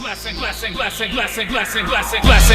Blessing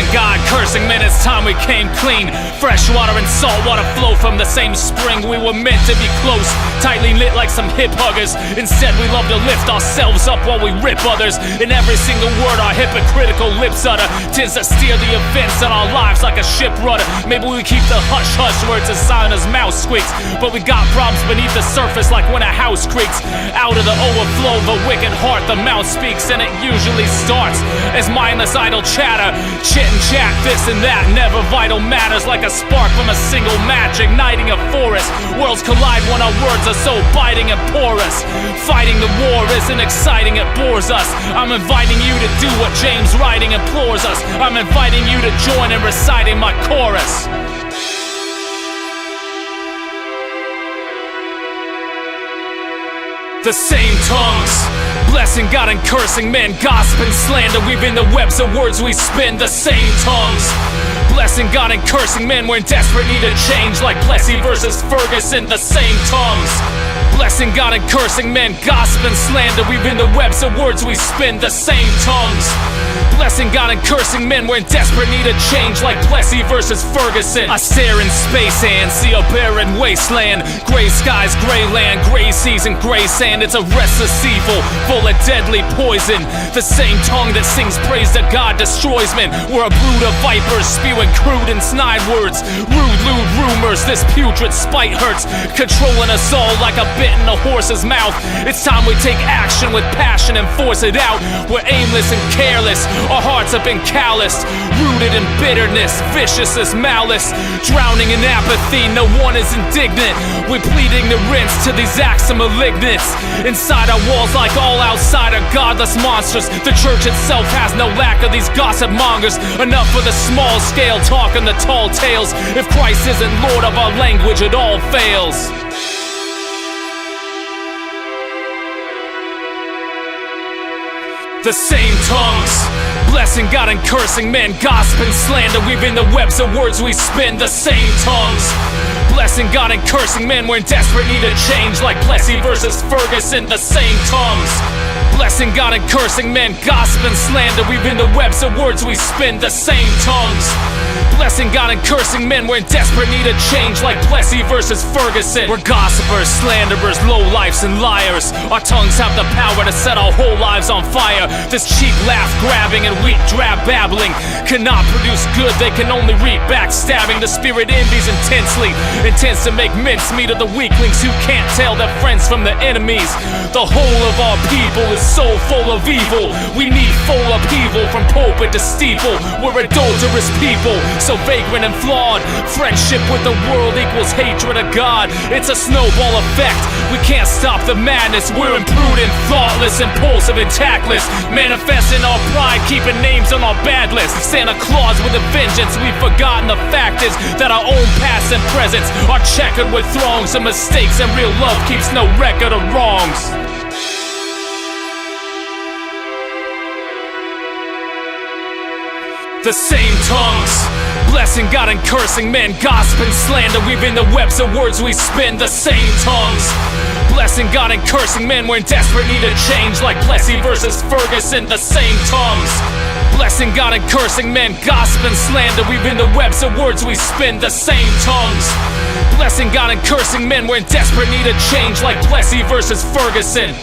God, cursing men, it's time we came clean. Fresh water and salt water flow from the same spring. We were meant to be close, tightly knit like some hip huggers. Instead we love to lift ourselves up while we rip others. In every single word our hypocritical lips utter tends to steer the events in our lives like a ship rudder. Maybe we keep the hush-hush words as silent as mouse squeaks, but we got problems beneath the surface like when a house creaks. Out of the overflow of a wicked heart the mouth speaks, and it usually starts as mindless idle chatter. Chit and chat, this and that, never vital matters. Like a spark from a single match igniting a forest. Worlds collide when our words are so biting and porous. Fighting the war isn't exciting, it bores us. I'm inviting you to do what James writing implores us. I'm inviting you to join in reciting my chorus. The same tongues, blessing God and cursing men, gossip and slander, weaving the webs of words we spin. The same tongues, blessing God and cursing men, we're in desperate need of change like Plessy versus Ferguson. The same tongues, blessing God and cursing men, gossip and slander, weaving the webs of words we spin. The same tongues, blessing God and cursing men, we're in desperate need of change like Plessy versus Ferguson. I stare in space and see a barren wasteland, gray skies, gray land, gray seas and gray sand. It's a restless evil, full of deadly poison. The same tongue that sings praise to God destroys men. We're a brood of vipers spewing crude and snide words, rude, lewd rumors. This putrid spite hurts, controlling us all like a bit in a horse's mouth. It's time we take action with passion and force it out. We're aimless and careless, our hearts have been calloused, rooted in bitterness, vicious as malice, drowning in apathy, no one is indignant. We plead ignorance to these acts of malignance. Inside our walls, like all outside, are godless monsters. The church itself has no lack of these gossip mongers. Enough of the small scale talk and the tall tales. If Christ isn't Lord of our language, it all fails. The same tongues, blessing God and cursing men, gossip and slander, weaving the webs of words we spin. The same tongues, blessing God and cursing men, we're in desperate need of change like Plessy versus Ferguson. The same tongues, blessing God and cursing men, gossip and slander, weaving the webs of words we spin. The same tongues, blessing God and cursing men, we're in desperate need of change like Plessy versus Ferguson. We're gossipers, slanderers, lowlifes and liars. Our tongues have the power to set our whole lives on fire. This cheap laugh grabbing and weak drab babbling cannot produce good, they can only reap backstabbing. The spirit envies intensely, intends to make mincemeat of the weaklings who can't tell their friends from their enemies. The whole of our people is so full of evil, we need full upheaval from pulpit to steeple. We're adulterous people, so vagrant and flawed. Friendship with the world equals hatred of God. It's a snowball effect, we can't stop the madness. We're imprudent, thoughtless, impulsive and tactless, manifesting our pride, keeping names on our bad list. Santa Claus with a vengeance, we've forgotten the fact is that our own past and presents are checkered with throngs of mistakes, and real love keeps no record of wrongs. The same tongues, blessing God and cursing men, gossip and slander, weaving the webs of words we spin. The same tongues, blessing God and cursing men, we're in desperate need of change like Plessy versus Ferguson. The same tongues, blessing God and cursing men, gossip and slander, weaving the webs of words we spin. The same tongues, blessing God and cursing men, we're in desperate need of change like Plessy versus Ferguson.